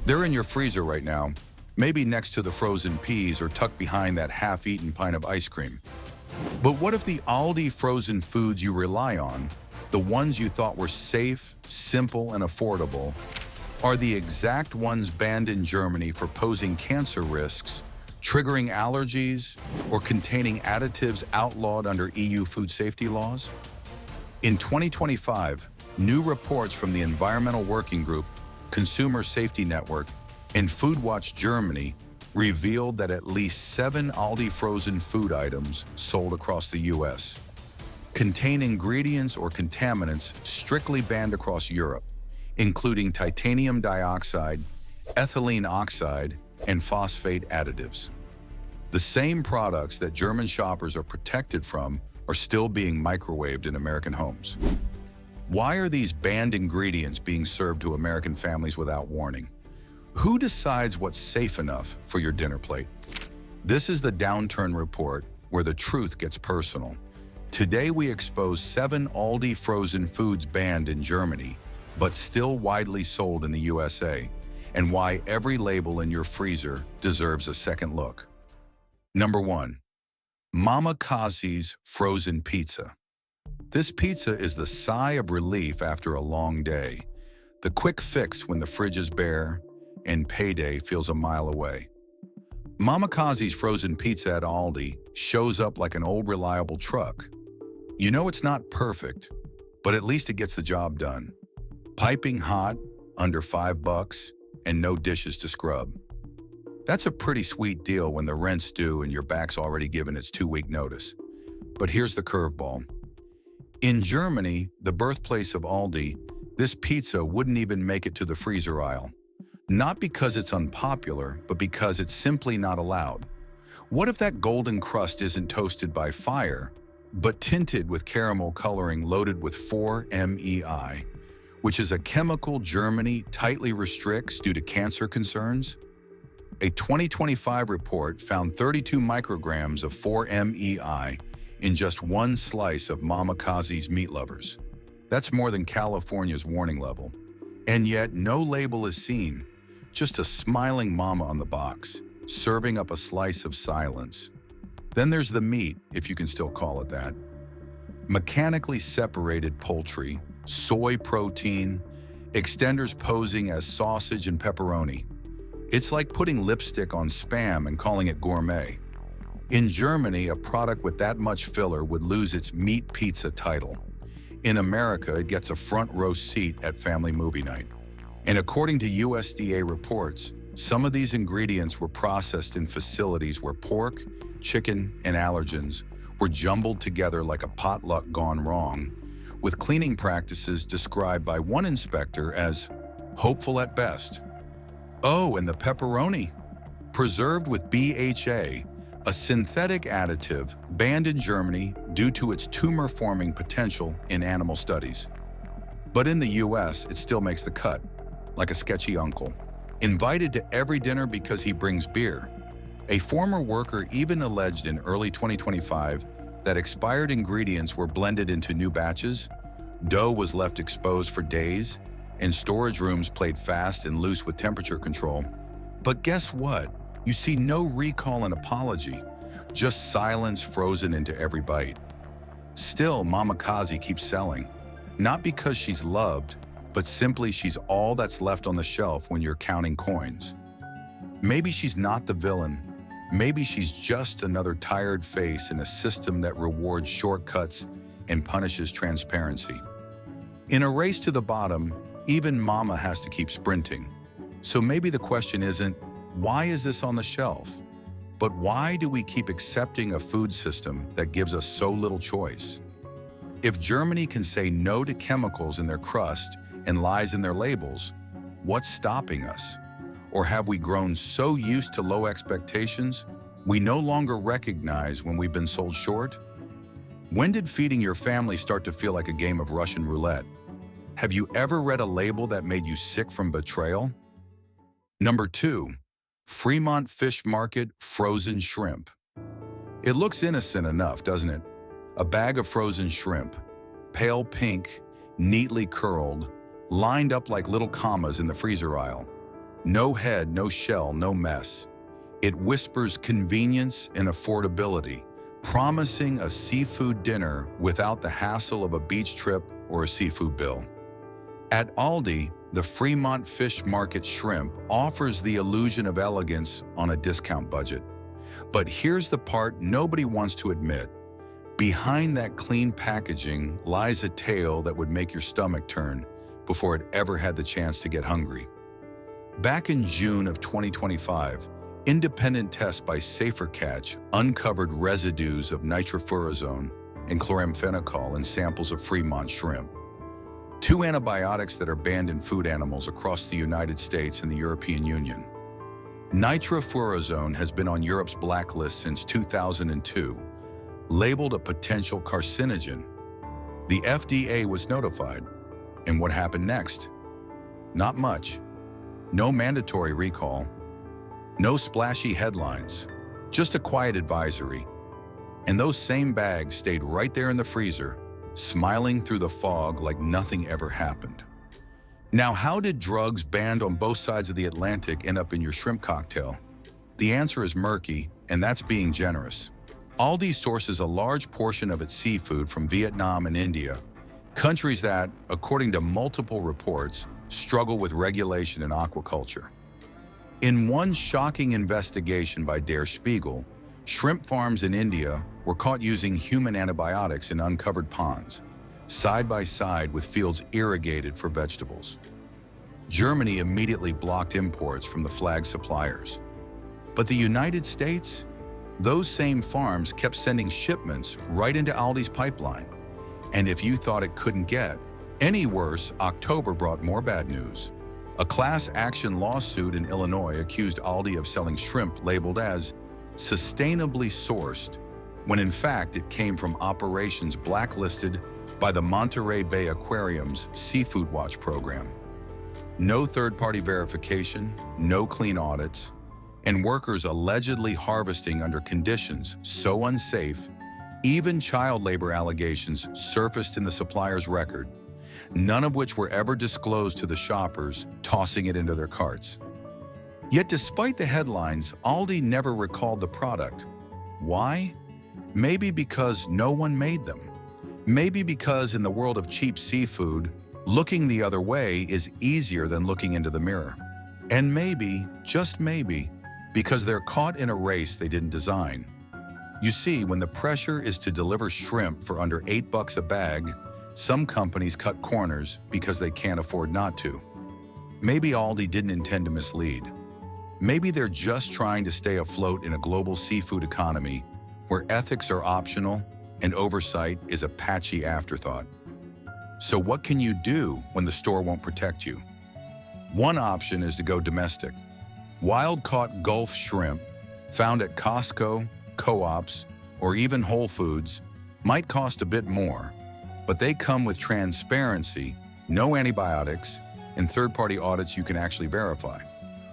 They're in your freezer right now, maybe next to the frozen peas or tucked behind that half-eaten pint of ice cream. But what if the Aldi frozen foods you rely on, the ones you thought were safe, simple, and affordable, are the exact ones banned in Germany for posing cancer risks, triggering allergies, or containing additives outlawed under EU food safety laws? In 2025, new reports from the Environmental Working Group, Consumer Safety Network, and Foodwatch Germany revealed that at least 7 Aldi frozen food items sold across the US contain ingredients or contaminants strictly banned across Europe, including titanium dioxide, ethylene oxide, and phosphate additives. The same products that German shoppers are protected from are still being microwaved in American homes. Why are these banned ingredients being served to American families without warning? Who decides what's safe enough for your dinner plate? This is the Downturn Report, where the truth gets personal. Today we expose 7 Aldi frozen foods banned in Germany, but still widely sold in the USA, and why every label in your freezer deserves a second look. Number 1. Mama Cozzi's frozen pizza. This pizza is the sigh of relief after a long day, the quick fix when the fridge is bare and payday feels a mile away. Mama Cozzi's frozen pizza at Aldi shows up like an old reliable truck. You know it's not perfect, but at least it gets the job done. Piping hot, under $5, and no dishes to scrub. That's a pretty sweet deal when the rent's due and your back's already given its 2-week notice. But here's the curveball. In Germany, the birthplace of Aldi, this pizza wouldn't even make it to the freezer aisle. Not because it's unpopular, but because it's simply not allowed. What if that golden crust isn't toasted by fire, but tinted with caramel coloring loaded with 4-MEI, which is a chemical Germany tightly restricts due to cancer concerns? A 2025 report found 32 micrograms of 4-MEI in just one slice of Mama Cozzi's meat lovers. That's more than California's warning level. And yet no label is seen, just a smiling mama on the box, serving up a slice of silence. Then there's the meat, if you can still call it that. Mechanically separated poultry, soy protein, extenders posing as sausage and pepperoni. It's like putting lipstick on Spam and calling it gourmet. In Germany, a product with that much filler would lose its meat pizza title. In America, it gets a front row seat at family movie night. And according to USDA reports, some of these ingredients were processed in facilities where pork, chicken, and allergens were jumbled together like a potluck gone wrong, with cleaning practices described by one inspector as hopeful at best. Oh, and the pepperoni, preserved with BHA, a synthetic additive banned in Germany due to its tumor-forming potential in animal studies. But in the US, it still makes the cut, like a sketchy uncle. Invited to every dinner because he brings beer. A former worker even alleged in early 2025 that expired ingredients were blended into new batches, dough was left exposed for days, and storage rooms played fast and loose with temperature control. But guess what? You see no recall and apology, just silence frozen into every bite. Still, Mama Cozzi keeps selling, not because she's loved, but simply she's all that's left on the shelf when you're counting coins. Maybe she's not the villain. Maybe she's just another tired face in a system that rewards shortcuts and punishes transparency. In a race to the bottom, even Mama has to keep sprinting. So maybe the question isn't, why is this on the shelf? But why do we keep accepting a food system that gives us so little choice? If Germany can say no to chemicals in their crust and lies in their labels, what's stopping us? Or have we grown so used to low expectations, we no longer recognize when we've been sold short? When did feeding your family start to feel like a game of Russian roulette? Have you ever read a label that made you sick from betrayal? Number 2, Fremont Fish Market frozen shrimp. It looks innocent enough, doesn't it? A bag of frozen shrimp, pale pink, neatly curled, lined up like little commas in the freezer aisle. No head, no shell, no mess. It whispers convenience and affordability, promising a seafood dinner without the hassle of a beach trip or a seafood bill. At Aldi, the Fremont Fish Market shrimp offers the illusion of elegance on a discount budget. But here's the part nobody wants to admit. Behind that clean packaging lies a tale that would make your stomach turn before it ever had the chance to get hungry. Back in June of 2025, independent tests by Safer Catch uncovered residues of nitrofurazone and chloramphenicol in samples of Fremont shrimp, two antibiotics that are banned in food animals across the United States and the European Union. Nitrofurazone has been on Europe's blacklist since 2002, labeled a potential carcinogen. The FDA was notified. And what happened next? Not much. No mandatory recall. No splashy headlines. Just a quiet advisory. And those same bags stayed right there in the freezer, smiling through the fog like nothing ever happened. Now, how did drugs banned on both sides of the Atlantic end up in your shrimp cocktail? The answer is murky, and that's being generous. Aldi sources a large portion of its seafood from Vietnam and India, countries that, according to multiple reports, struggle with regulation in aquaculture. In one shocking investigation by Der Spiegel, shrimp farms in India were caught using human antibiotics in uncovered ponds, side by side with fields irrigated for vegetables. Germany immediately blocked imports from the flagged suppliers. But the United States? Those same farms kept sending shipments right into Aldi's pipeline. And if you thought it couldn't get any worse, October brought more bad news. A class action lawsuit in Illinois accused Aldi of selling shrimp labeled as sustainably sourced, when in fact it came from operations blacklisted by the Monterey Bay Aquarium's Seafood Watch program. No third-party verification, no clean audits, and workers allegedly harvesting under conditions so unsafe, even child labor allegations surfaced in the supplier's record, none of which were ever disclosed to the shoppers tossing it into their carts. Yet despite the headlines, Aldi never recalled the product. Why? Maybe because no one made them. Maybe because in the world of cheap seafood, looking the other way is easier than looking into the mirror. And maybe, just maybe, because they're caught in a race they didn't design. You see, when the pressure is to deliver shrimp for under $8 a bag, some companies cut corners because they can't afford not to. Maybe Aldi didn't intend to mislead. Maybe they're just trying to stay afloat in a global seafood economy where ethics are optional and oversight is a patchy afterthought. So what can you do when the store won't protect you? One option is to go domestic. Wild-caught Gulf shrimp, found at Costco, co-ops, or even Whole Foods, might cost a bit more, but they come with transparency, no antibiotics, and third-party audits you can actually verify.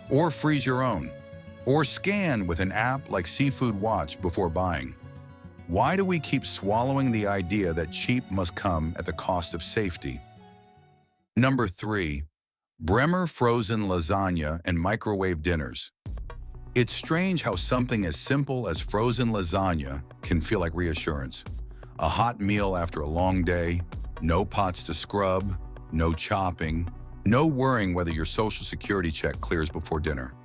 Or freeze your own, or scan with an app like Seafood Watch before buying. Why do we keep swallowing the idea that cheap must come at the cost of safety? Number 3. Bremer frozen lasagna and microwave dinners. It's strange how something as simple as frozen lasagna can feel like reassurance. A hot meal after a long day, no pots to scrub, no chopping, no worrying whether your social security check clears before dinner.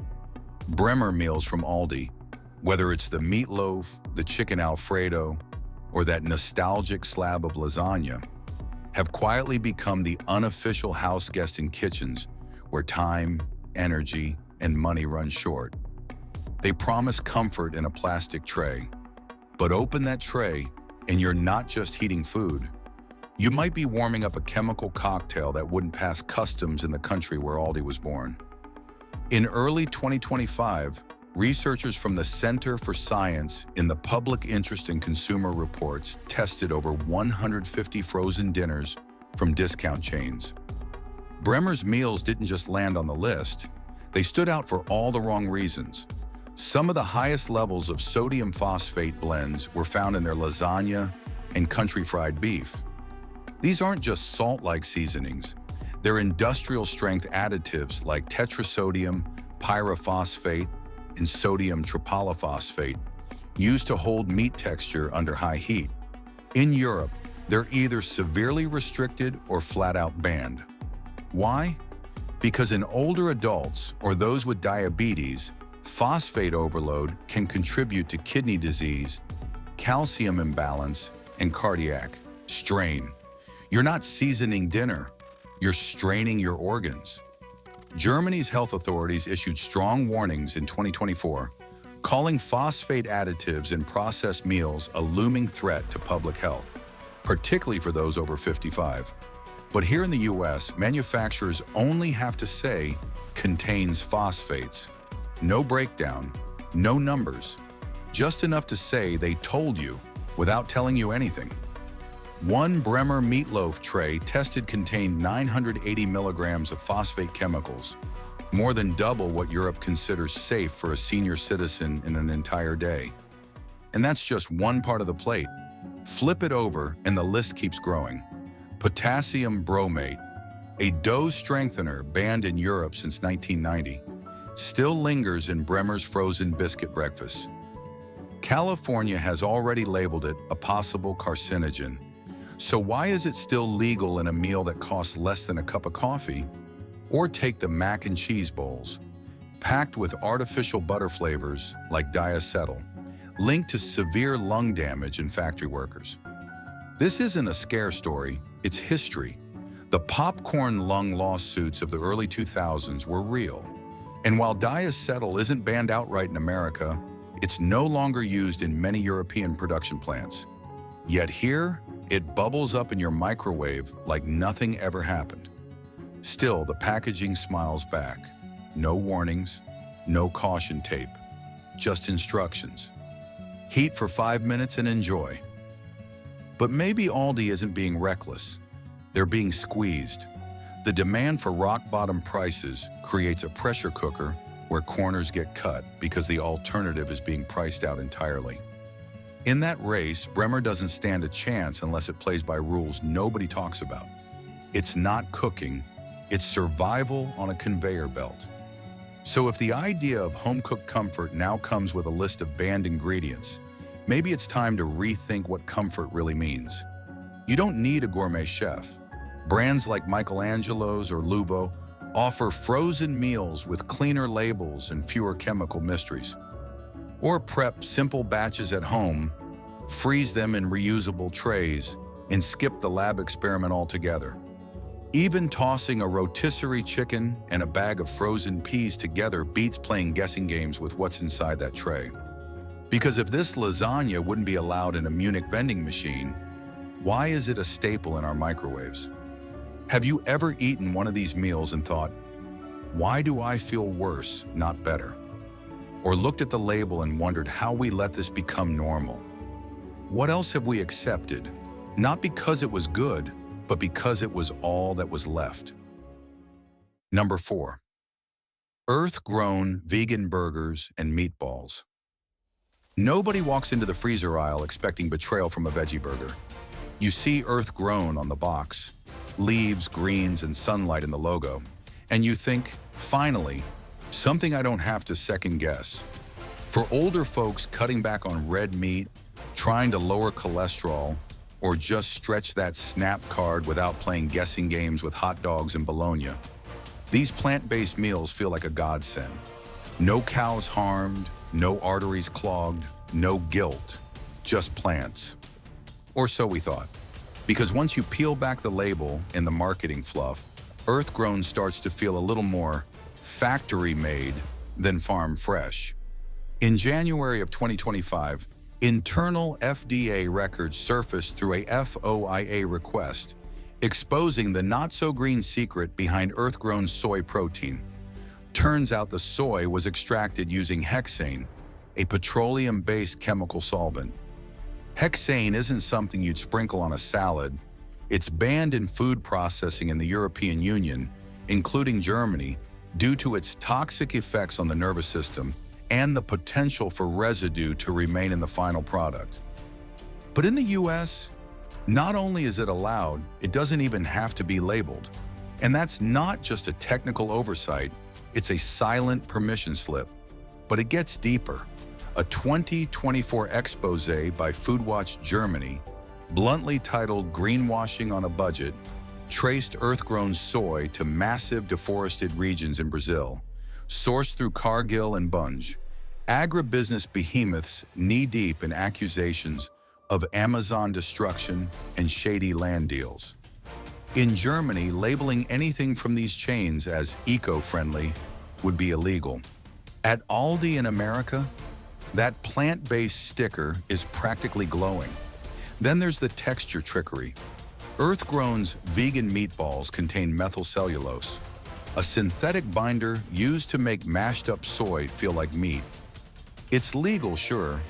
Bremer meals from Aldi, whether it's the meatloaf, the chicken Alfredo, or that nostalgic slab of lasagna, have quietly become the unofficial house guest in kitchens where time, energy, and money run short. They promise comfort in a plastic tray, but open that tray and you're not just heating food. You might be warming up a chemical cocktail that wouldn't pass customs in the country where Aldi was born. In early 2025, researchers from the Center for Science in the Public Interest in Consumer Reports tested over 150 frozen dinners from discount chains. Bremer's meals didn't just land on the list, they stood out for all the wrong reasons. Some of the highest levels of sodium phosphate blends were found in their lasagna and country fried beef. These aren't just salt-like seasonings. They're industrial-strength additives like tetrazsodium pyrophosphate and sodium tripolyphosphate, used to hold meat texture under high heat. In Europe, they're either severely restricted or flat-out banned. Why? Because in older adults or those with diabetes, phosphate overload can contribute to kidney disease, calcium imbalance, and cardiac strain. You're not seasoning dinner, you're straining your organs. Germany's health authorities issued strong warnings in 2024, calling phosphate additives in processed meals a looming threat to public health, particularly for those over 55. But here in the US, manufacturers only have to say, contains phosphates. No breakdown, no numbers, just enough to say they told you without telling you anything. One Bremer meatloaf tray tested contained 980 milligrams of phosphate chemicals, more than double what Europe considers safe for a senior citizen in an entire day. And that's just one part of the plate. Flip it over and the list keeps growing. Potassium bromate, a dough strengthener banned in Europe since 1990, still lingers in Bremer's frozen biscuit breakfast. California has already labeled it a possible carcinogen. So why is it still legal in a meal that costs less than a cup of coffee? Or take the mac and cheese bowls, packed with artificial butter flavors like diacetyl, linked to severe lung damage in factory workers. This isn't a scare story, it's history. The popcorn lung lawsuits of the early 2000s were real. And while diacetyl isn't banned outright in America, it's no longer used in many European production plants. Yet here, it bubbles up in your microwave like nothing ever happened. Still, the packaging smiles back. No warnings, no caution tape, just instructions. Heat for 5 minutes and enjoy. But maybe Aldi isn't being reckless. They're being squeezed. The demand for rock-bottom prices creates a pressure cooker where corners get cut because the alternative is being priced out entirely. In that race, Bremer doesn't stand a chance unless it plays by rules nobody talks about. It's not cooking, it's survival on a conveyor belt. So if the idea of home-cooked comfort now comes with a list of banned ingredients, maybe it's time to rethink what comfort really means. You don't need a gourmet chef. Brands like Michelangelo's or Louvo offer frozen meals with cleaner labels and fewer chemical mysteries. Or prep simple batches at home, freeze them in reusable trays, and skip the lab experiment altogether. Even tossing a rotisserie chicken and a bag of frozen peas together beats playing guessing games with what's inside that tray. Because if this lasagna wouldn't be allowed in a Munich vending machine, why is it a staple in our microwaves? Have you ever eaten one of these meals and thought, why do I feel worse, not better? Or looked at the label and wondered how we let this become normal? What else have we accepted? Not because it was good, but because it was all that was left. Number 4. Earth-grown vegan burgers and meatballs. Nobody walks into the freezer aisle expecting betrayal from a veggie burger. You see earth-grown on the box, leaves, greens, and sunlight in the logo, and you think, finally, something I don't have to second guess. For older folks cutting back on red meat, trying to lower cholesterol, or just stretch that SNAP card without playing guessing games with hot dogs and bologna, these plant-based meals feel like a godsend. No cows harmed, no arteries clogged, no guilt, just plants. Or so we thought. Because once you peel back the label in the marketing fluff, earth-grown starts to feel a little more factory-made than farm-fresh. In January of 2025, internal FDA records surfaced through a FOIA request, exposing the not-so-green secret behind earth-grown soy protein. Turns out the soy was extracted using hexane, a petroleum-based chemical solvent. Hexane isn't something you'd sprinkle on a salad. It's banned in food processing in the European Union, including Germany, due to its toxic effects on the nervous system and the potential for residue to remain in the final product. But in the US, not only is it allowed, it doesn't even have to be labeled. And that's not just a technical oversight, it's a silent permission slip. But it gets deeper. A 2024 expose by Foodwatch Germany, bluntly titled Greenwashing on a Budget, traced earth-grown soy to massive deforested regions in Brazil, sourced through Cargill and Bunge, agribusiness behemoths knee-deep in accusations of Amazon destruction and shady land deals. In Germany, labeling anything from these chains as eco-friendly would be illegal. At Aldi in America, that plant-based sticker is practically glowing. Then there's the texture trickery. Earthgrown's vegan meatballs contain methylcellulose, a synthetic binder used to make mashed-up soy feel like meat. It's legal, sure,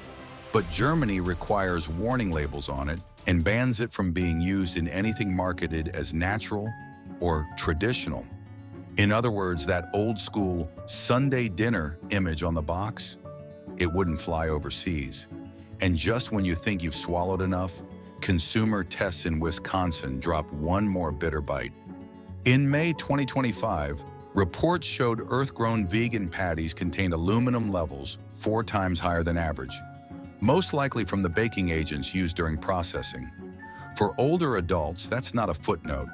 but Germany requires warning labels on it and bans it from being used in anything marketed as natural or traditional. In other words, that old-school Sunday dinner image on the box, it wouldn't fly overseas. And just when you think you've swallowed enough, consumer tests in Wisconsin drop one more bitter bite. In May 2025, reports showed earth-grown vegan patties contained aluminum levels 4 times higher than average, most likely from the baking agents used during processing. For older adults, that's not a footnote.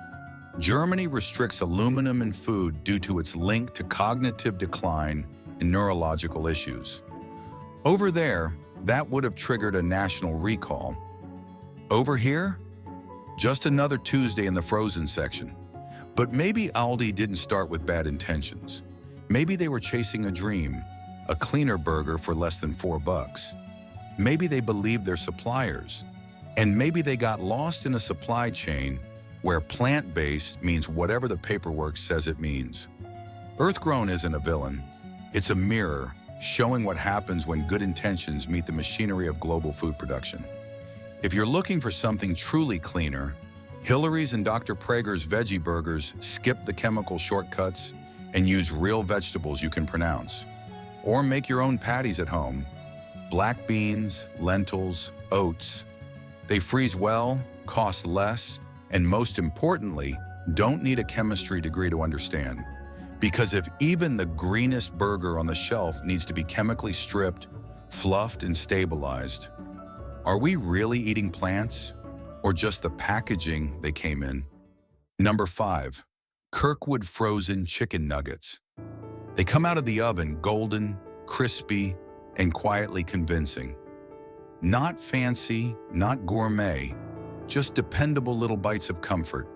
Germany restricts aluminum in food due to its link to cognitive decline and neurological issues. Over there, that would have triggered a national recall. Over here, just another Tuesday in the frozen section. But maybe Aldi didn't start with bad intentions. Maybe they were chasing a dream, a cleaner burger for less than $4. Maybe they believed their suppliers. And maybe they got lost in a supply chain where plant-based means whatever the paperwork says it means. Earth-grown isn't a villain. It's a mirror showing what happens when good intentions meet the machinery of global food production. If you're looking for something truly cleaner, Hillary's and Dr. Prager's veggie burgers skip the chemical shortcuts and use real vegetables you can pronounce. Or make your own patties at home. Black beans, lentils, oats. They freeze well, cost less, and most importantly, don't need a chemistry degree to understand. Because if even the greenest burger on the shelf needs to be chemically stripped, fluffed, and stabilized, are we really eating plants? Or just the packaging they came in? Number 5, Kirkwood frozen chicken nuggets. They come out of the oven golden, crispy, and quietly convincing. Not fancy, not gourmet, just dependable little bites of comfort.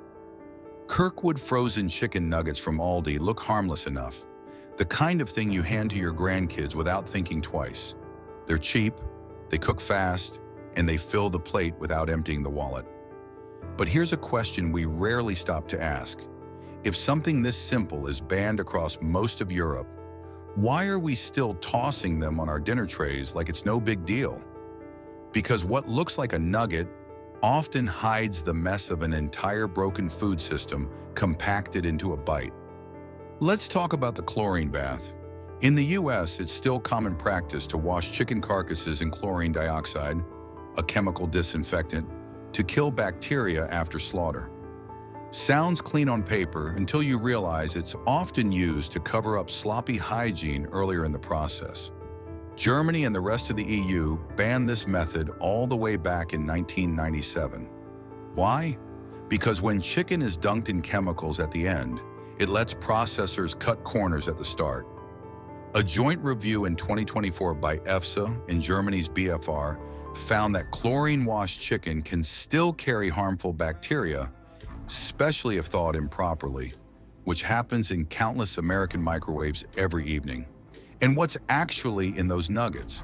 Kirkwood frozen chicken nuggets from Aldi look harmless enough. The kind of thing you hand to your grandkids without thinking twice. They're cheap, they cook fast, and they fill the plate without emptying the wallet. But here's a question we rarely stop to ask. If something this simple is banned across most of Europe, why are we still tossing them on our dinner trays like it's no big deal? Because what looks like a nugget often hides the mess of an entire broken food system compacted into a bite. Let's talk about the chlorine bath. In the US, it's still common practice to wash chicken carcasses in chlorine dioxide, a chemical disinfectant, to kill bacteria after slaughter. Sounds clean on paper until you realize it's often used to cover up sloppy hygiene earlier in the process. Germany and the rest of the EU banned this method all the way back in 1997. Why? Because when chicken is dunked in chemicals at the end, it lets processors cut corners at the start. A joint review in 2024 by EFSA and Germany's BFR found that chlorine-washed chicken can still carry harmful bacteria, especially if thawed improperly, which happens in countless American microwaves every evening. And what's actually in those nuggets?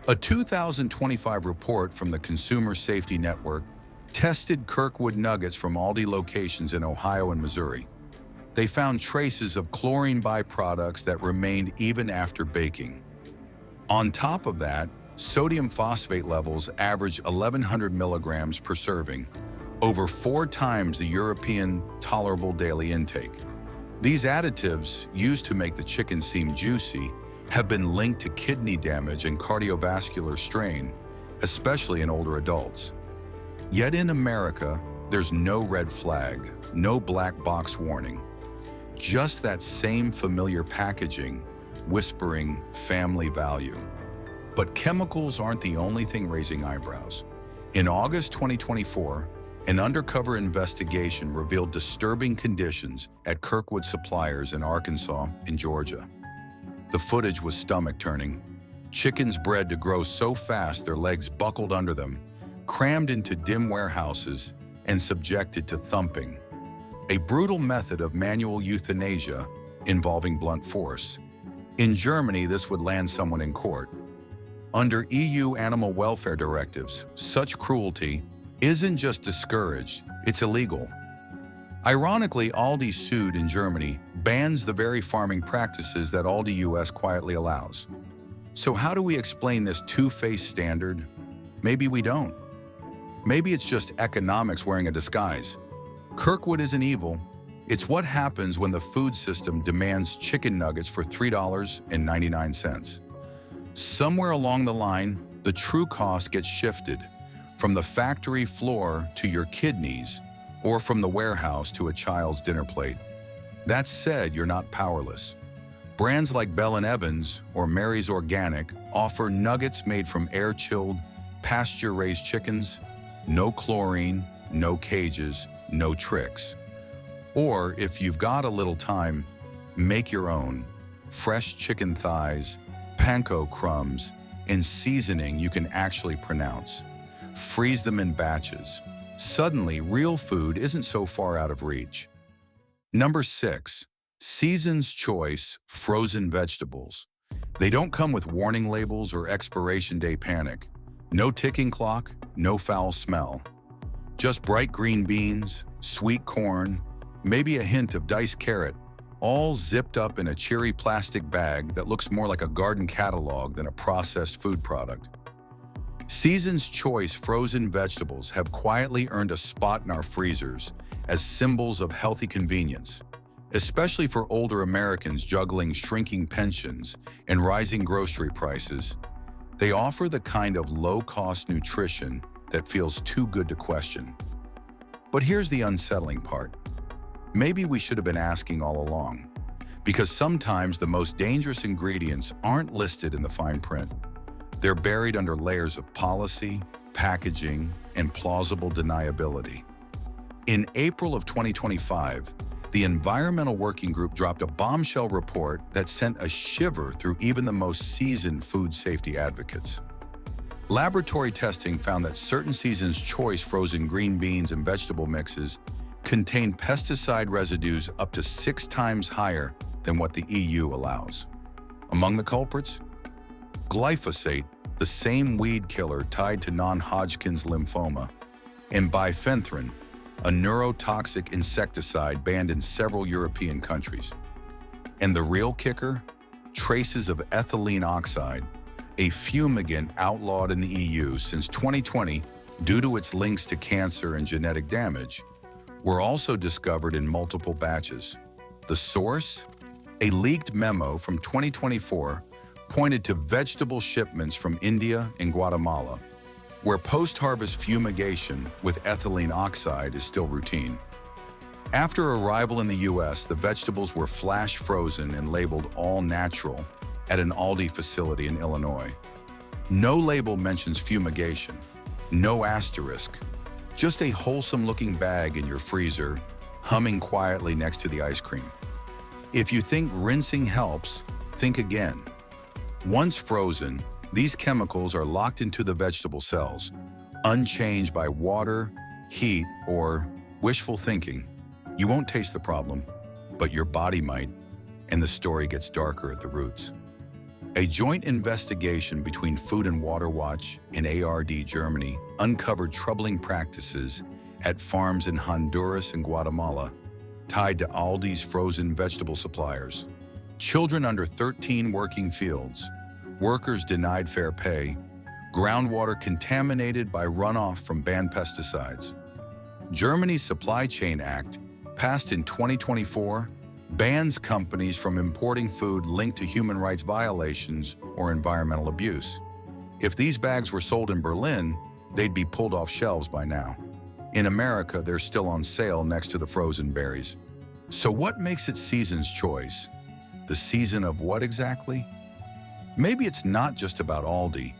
A 2025 report from the Consumer Safety Network tested Kirkwood nuggets from Aldi locations in Ohio and Missouri. They found traces of chlorine byproducts that remained even after baking. On top of that, sodium phosphate levels average 1,100 milligrams per serving, over 4 times the European tolerable daily intake. These additives, used to make the chicken seem juicy, have been linked to kidney damage and cardiovascular strain, especially in older adults. Yet in America, There's no red flag, no black box warning, just that same familiar packaging, whispering family value. But chemicals aren't the only thing raising eyebrows. In August 2024, an undercover investigation revealed disturbing conditions at Kirkwood suppliers in Arkansas and Georgia. The footage was stomach-turning. Chickens bred to grow so fast their legs buckled under them, crammed into dim warehouses, and subjected to thumping. A brutal method of manual euthanasia involving blunt force. In Germany, this would land someone in court. Under EU animal welfare directives, such cruelty isn't just discouraged, it's illegal. Ironically, Aldi sued in Germany bans the very farming practices that Aldi US quietly allows. So how do we explain this two-faced standard? Maybe we don't. Maybe it's just economics wearing a disguise. Kirkwood isn't evil. It's what happens when the food system demands chicken nuggets for $3.99. Somewhere along the line, the true cost gets shifted from the factory floor to your kidneys, or from the warehouse to a child's dinner plate. That said, you're not powerless. Brands like Bell & Evans or Mary's Organic offer nuggets made from air-chilled, pasture-raised chickens, no chlorine, no cages, no tricks. Or if you've got a little time, make your own. Fresh chicken thighs, panko crumbs, and seasoning you can actually pronounce. Freeze them in batches. Suddenly, real food isn't so far out of reach. Number 6. Season's Choice frozen vegetables. They don't come with warning labels or expiration day panic. No ticking clock, no foul smell. Just bright green beans, sweet corn, maybe a hint of diced carrot, all zipped up in a cheery plastic bag that looks more like a garden catalog than a processed food product. Season's Choice frozen vegetables have quietly earned a spot in our freezers as symbols of healthy convenience, especially for older Americans juggling shrinking pensions and rising grocery prices. They offer the kind of low-cost nutrition that feels too good to question. But here's the unsettling part. Maybe we should have been asking all along, because sometimes the most dangerous ingredients aren't listed in the fine print. They're buried under layers of policy, packaging, and plausible deniability. In April of 2025, the Environmental Working Group dropped a bombshell report that sent a shiver through even the most seasoned food safety advocates. Laboratory testing found that certain Season's Choice frozen green beans and vegetable mixes contain pesticide residues up to 6 times higher than what the EU allows. Among the culprits, glyphosate, the same weed killer tied to non-Hodgkin's lymphoma, and bifenthrin, a neurotoxic insecticide banned in several European countries. And the real kicker? Traces of ethylene oxide, a fumigant outlawed in the EU since 2020 due to its links to cancer and genetic damage, were also discovered in multiple batches. The source? A leaked memo from 2024 pointed to vegetable shipments from India and Guatemala, where post-harvest fumigation with ethylene oxide is still routine. After arrival in the US, the vegetables were flash frozen and labeled all natural at an Aldi facility in Illinois. No label mentions fumigation, no asterisk, just a wholesome-looking bag in your freezer, humming quietly next to the ice cream. If you think rinsing helps, think again. Once frozen, these chemicals are locked into the vegetable cells, unchanged by water, heat, or wishful thinking. You won't taste the problem, but your body might, and the story gets darker at the roots. A joint investigation between Food and Water Watch and ARD Germany uncovered troubling practices at farms in Honduras and Guatemala tied to Aldi's frozen vegetable suppliers. Children under 13 working fields, workers denied fair pay, groundwater contaminated by runoff from banned pesticides. Germany's Supply Chain Act, passed in 2024, bans companies from importing food linked to human rights violations or environmental abuse. If these bags were sold in Berlin, they'd be pulled off shelves by now. In America, they're still on sale next to the frozen berries. So what makes it season's choice? The season of what exactly? Maybe it's not just about Aldi.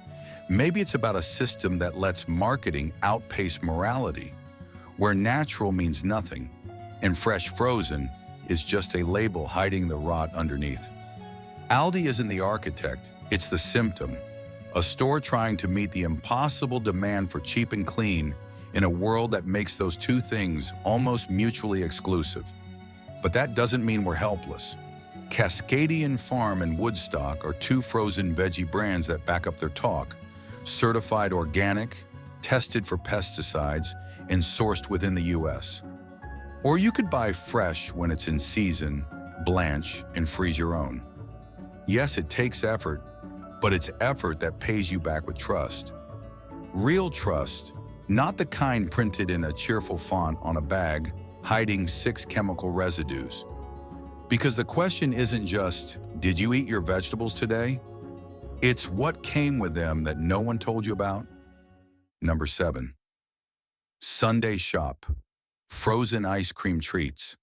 Maybe it's about a system that lets marketing outpace morality, where natural means nothing, and fresh frozen is just a label hiding the rot underneath. Aldi isn't the architect, it's the symptom. A store trying to meet the impossible demand for cheap and clean in a world that makes those two things almost mutually exclusive. But that doesn't mean we're helpless. Cascadian Farm and Woodstock are two frozen veggie brands that back up their talk, certified organic, tested for pesticides, and sourced within the US. Or you could buy fresh when it's in season, blanch, and freeze your own. Yes, it takes effort, but it's effort that pays you back with trust. Real trust, not the kind printed in a cheerful font on a bag, hiding 6 chemical residues. Because the question isn't just, did you eat your vegetables today? It's what came with them that no one told you about. Number 7. Sunday Shop. Frozen ice cream treats.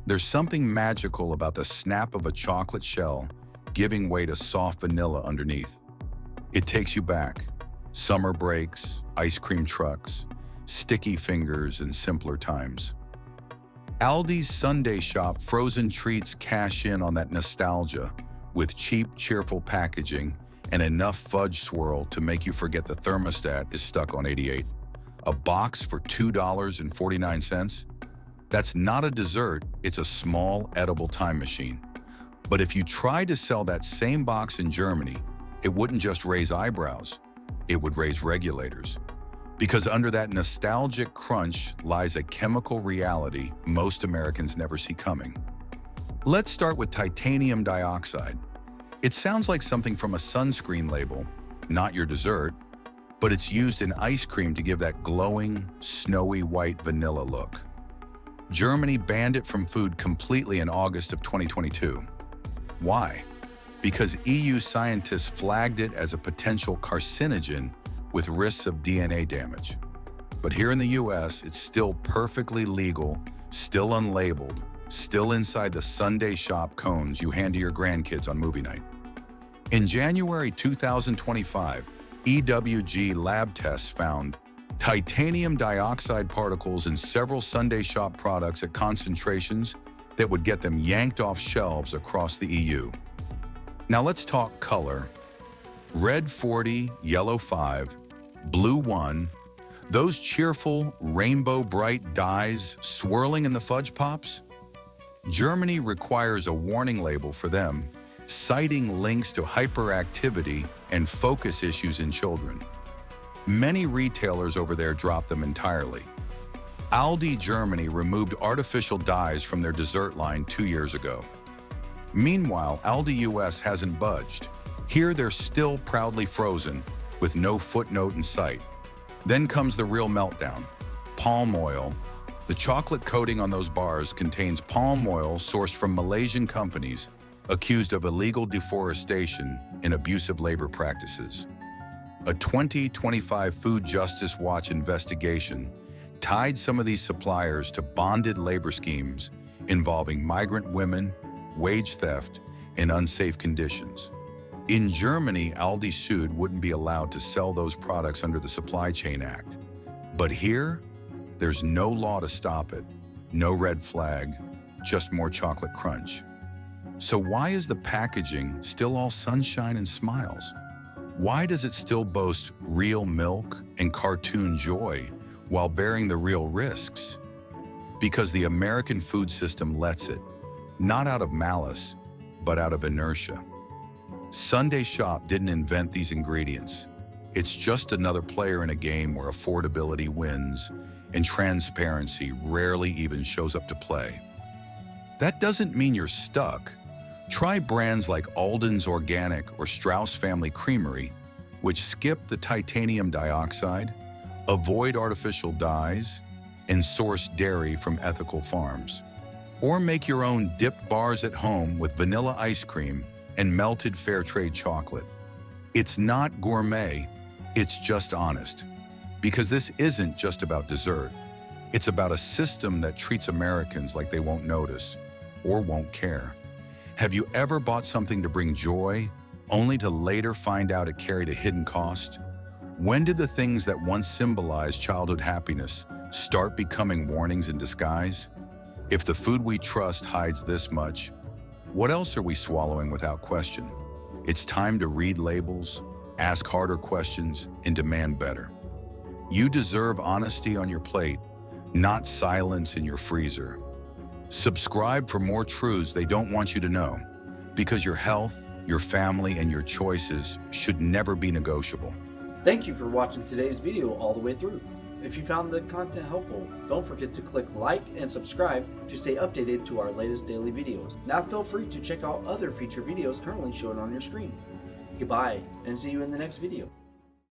There's something magical about the snap of a chocolate shell giving way to soft vanilla underneath. It takes you back. Summer breaks, ice cream trucks, sticky fingers, and simpler times. Aldi's Sunday Shop frozen treats cash in on that nostalgia with cheap, cheerful packaging and enough fudge swirl to make you forget the thermostat is stuck on 88. A box for $2.49? That's not a dessert, it's a small, edible time machine. But if you tried to sell that same box in Germany, it wouldn't just raise eyebrows, it would raise regulators. Because under that nostalgic crunch lies a chemical reality most Americans never see coming. Let's start with titanium dioxide. It sounds like something from a sunscreen label, not your dessert, but it's used in ice cream to give that glowing, snowy white vanilla look. Germany banned it from food completely in August of 2022. Why? Because EU scientists flagged it as a potential carcinogen with risks of DNA damage. But here in the US, it's still perfectly legal, still unlabeled, still inside the Sunday Shop cones you hand to your grandkids on movie night. In January 2025, EWG lab tests found titanium dioxide particles in several Sunday Shop products at concentrations that would get them yanked off shelves across the EU. Now let's talk color. Red 40, yellow 5, blue 1, those cheerful, rainbow bright dyes swirling in the fudge pops? Germany requires a warning label for them, citing links to hyperactivity and focus issues in children. Many retailers over there dropped them entirely. Aldi Germany removed artificial dyes from their dessert line 2 years ago. Meanwhile, Aldi US hasn't budged. Here they're still proudly frozen, with no footnote in sight. Then comes the real meltdown. Palm oil. The chocolate coating on those bars contains palm oil sourced from Malaysian companies accused of illegal deforestation and abusive labor practices. A 2025 Food Justice Watch investigation tied some of these suppliers to bonded labor schemes involving migrant women, wage theft, and unsafe conditions. In Germany, Aldi sued wouldn't be allowed to sell those products under the Supply Chain Act. But here, there's no law to stop it, no red flag, just more chocolate crunch. So why is the packaging still all sunshine and smiles? Why does it still boast real milk and cartoon joy while bearing the real risks? Because the American food system lets it, not out of malice, but out of inertia. Sunday Shop didn't invent these ingredients. It's just another player in a game where affordability wins and transparency rarely even shows up to play. That doesn't mean you're stuck. Try brands like Alden's Organic or Strauss Family Creamery, which skip the titanium dioxide, avoid artificial dyes, and source dairy from ethical farms. Or make your own dipped bars at home with vanilla ice cream and melted fair trade chocolate. It's not gourmet, it's just honest. Because this isn't just about dessert, It's about a system that treats Americans like they won't notice or won't care. Have you ever bought something to bring joy, only to later find out it carried a hidden cost? When did the things that once symbolized childhood happiness start becoming warnings in disguise? If the food we trust hides this much, what else are we swallowing without question? It's time to read labels, ask harder questions, and demand better. You deserve honesty on your plate, not silence in your freezer. Subscribe for more truths they don't want you to know, because your health, your family, and your choices should never be negotiable. Thank you for watching today's video all the way through. If you found the content helpful, don't forget to click like and subscribe to stay updated to our latest daily videos. Now feel free to check out other feature videos currently shown on your screen. Goodbye, and see you in the next video.